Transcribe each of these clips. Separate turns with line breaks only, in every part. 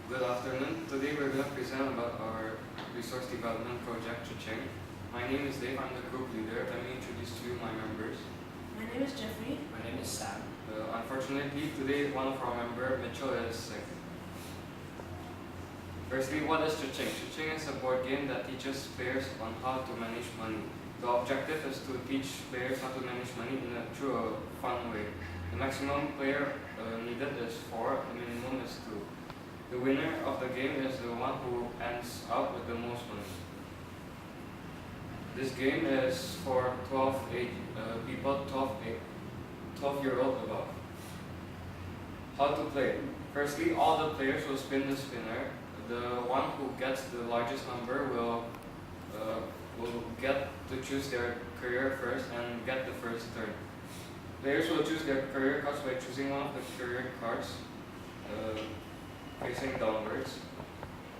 Good afternoon. Today we're going to present about our resource development project, ChaChing. My name is Dave. I'm the group leader. Let me introduce to you my members.
My name is Jeffrey.
My name is Sam.
Unfortunately, today one of our members, Mitchell, is sick. Firstly, what is ChaChing? ChaChing is a board game that teaches players on how to manage money. The objective is to teach players how to manage money through a fun way. The maximum player needed is 4, the minimum is 2. The winner of the game is the one who ends up with the most money. This game is for 12 people 12-year-old above. How to play? Firstly, all the players will spin the spinner. The one who gets the largest number will get to choose their career first and get the first turn. Players will choose their career cards by choosing one of the career cards facing downwards.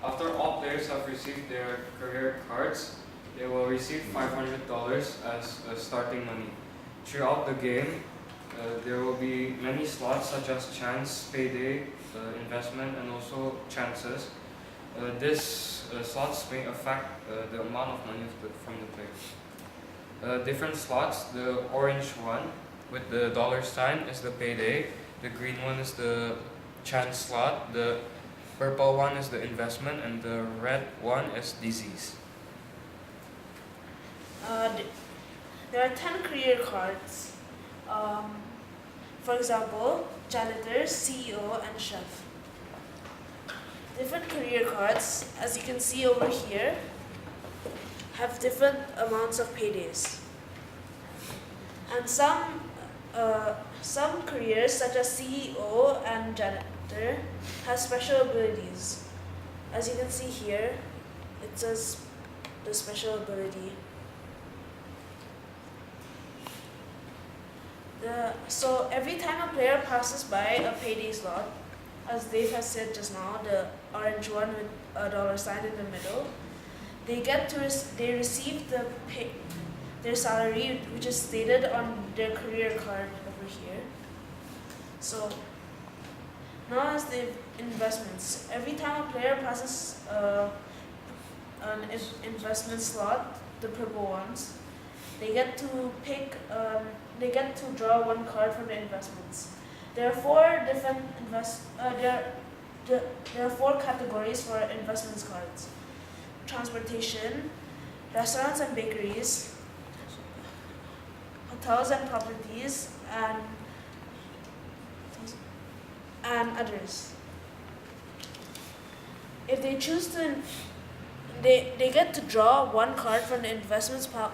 After all players have received their career cards, they will receive $500 as starting money. Throughout the game, there will be many slots such as chance, payday, investment, and also chances. These slots may affect the amount of money from the players. Different slots, the orange one with the dollar sign is the payday, the green one is the chance slot, the purple one is the investment, and the red one is disease.
There are 10 career cards. For example, janitor, CEO, and chef. Different career cards, as you can see over here, have different amounts of paydays. And some careers, such as CEO and janitor, have special abilities. As you can see here, it says the special ability. So every time a player passes by a payday slot, as Dave has said just now, the orange one with a dollar sign in the middle, they receive their salary, which is stated on their career card over here. So now as the investments, every time a player passes an investment slot, the purple ones, they get to draw one card from the investments. There are four categories for investments cards: transportation, restaurants and bakeries, hotels and properties, and others. If they choose to, they get to draw one card from the investments pile.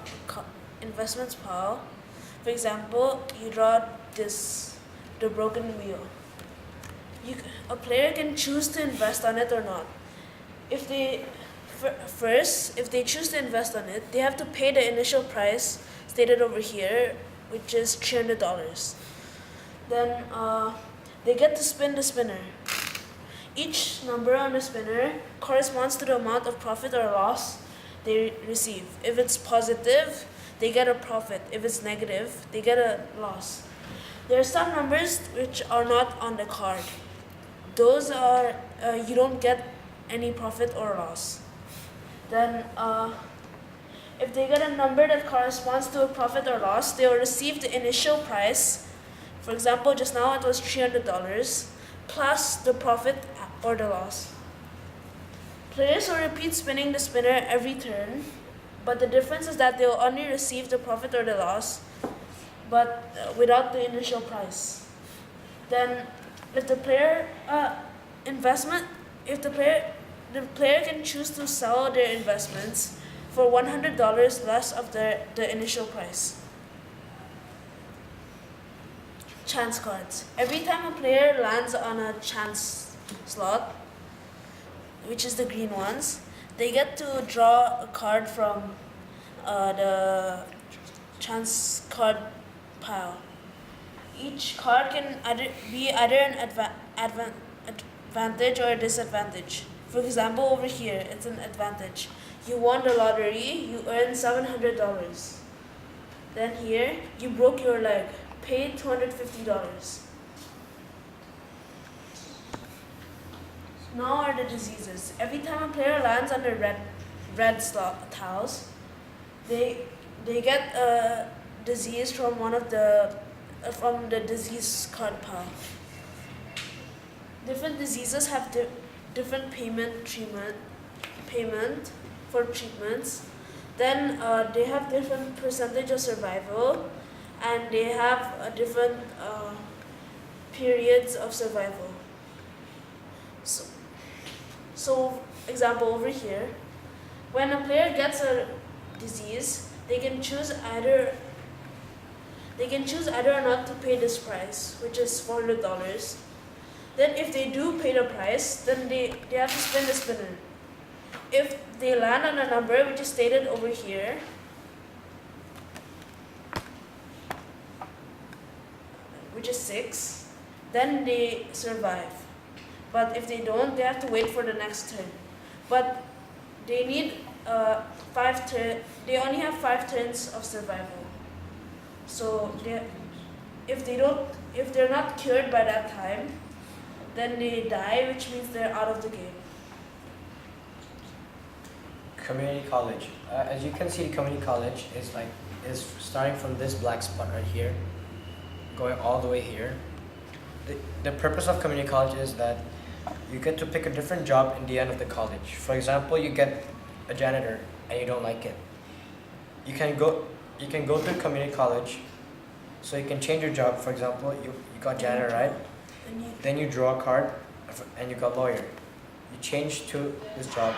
For example, you draw the broken wheel. A player can choose to invest on it or not. If they choose to invest on it, they have to pay the initial price stated over here, which is $300. Then they get to spin the spinner. Each number on the spinner corresponds to the amount of profit or loss they receive. If it's positive, they get a profit. If it's negative, they get a loss. There are some numbers which are not on the card. Those are, you don't get any profit or loss. Then, if they get a number that corresponds to a profit or loss, they will receive the initial price. For example, just now it was $300, plus the profit or the loss. Players will repeat spinning the spinner every turn, but the difference is that they will only receive the profit or the loss, but without the initial price. Then, if the player the player can choose to sell their investments for $100 less of the initial price. Chance cards. Every time a player lands on a chance slot, which is the green ones, they get to draw a card from the chance card pile. Each card can be either an advantage or a disadvantage. For example, over here, it's an advantage. You won the lottery, you earn $700. Then here, you broke your leg, paid $250. Now are the diseases. Every time a player lands on the red tiles, they get a disease from one of from the disease card pile. Different diseases have different payment for treatments. Then they have different percentage of survival, and they have different periods of survival. So example over here, when a player gets a disease, they can choose either or not to pay this price, which is $400. Then if they do pay the price, then they have to spin the spinner. If they land on a number which is stated over here, which is 6, then they survive. But if they don't, they have to wait for the next turn. But they need they only have 5 turns of survival. So if they're not cured by that time, then they die, which means they're out of the game.
Community college. As you can see, community college is starting from this black spot right here, going all the way here. The purpose of community college is that you get to pick a different job in the end of the college. For example, you get a janitor and you don't like it. You can go to community college, so you can change your job. For example, you got janitor, right? Then you draw a card and you got lawyer. You change to this job.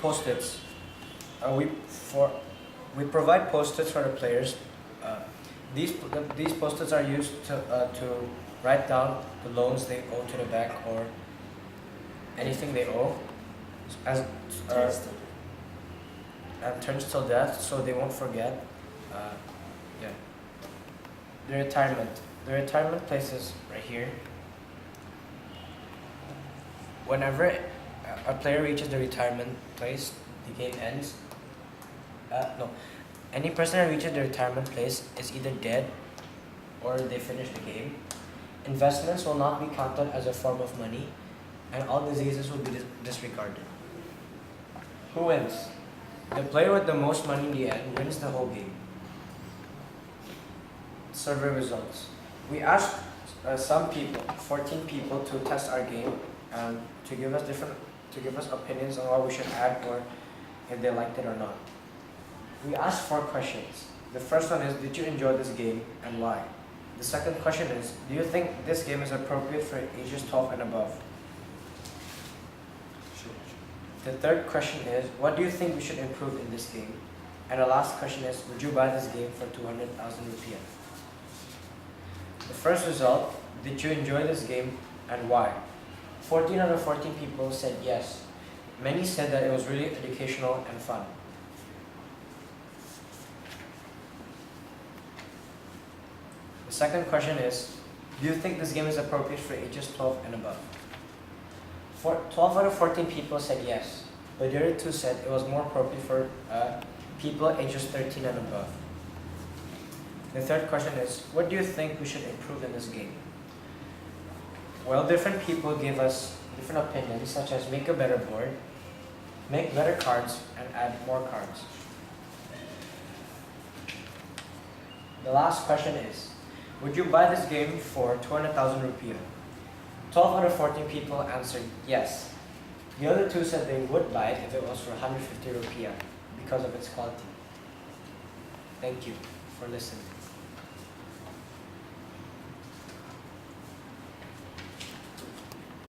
Post-its. We provide post-its for the players. These post-its are used to write down the loans they owe to the bank or anything they owe, and turns till death, so they won't forget. Yeah. The retirement place is right here. Whenever a player reaches the retirement place, the game ends. No. Any person that reaches the retirement place is either dead or they finish the game. Investments will not be counted as a form of money, and all diseases will be disregarded. Who wins? The player with the most money in the end wins the whole game. Survey results. We asked some people, 14 people, to test our game and to give us opinions on what we should add or if they liked it or not. We asked 4 questions. The first one is, did you enjoy this game and why? The second question is, do you think this game is appropriate for ages 12 and above? The third question is, what do you think we should improve in this game? And the last question is, would you buy this game for 200,000 rupiah? The first result, did you enjoy this game and why? 14 out of 14 people said yes. Many said that it was really educational and fun. The second question is, do you think this game is appropriate for ages 12 and above? 12 out of 14 people said yes, but the other 2 said it was more appropriate for people ages 13 and above. The third question is, what do you think we should improve in this game? Well, different people gave us different opinions, such as make a better board, make better cards, and add more cards. The last question is, would you buy this game for 200,000 rupiah? 12 out of 14 people answered yes. The other 2 said they would buy it if it was for 150 rupiah because of its quality. Thank you for listening.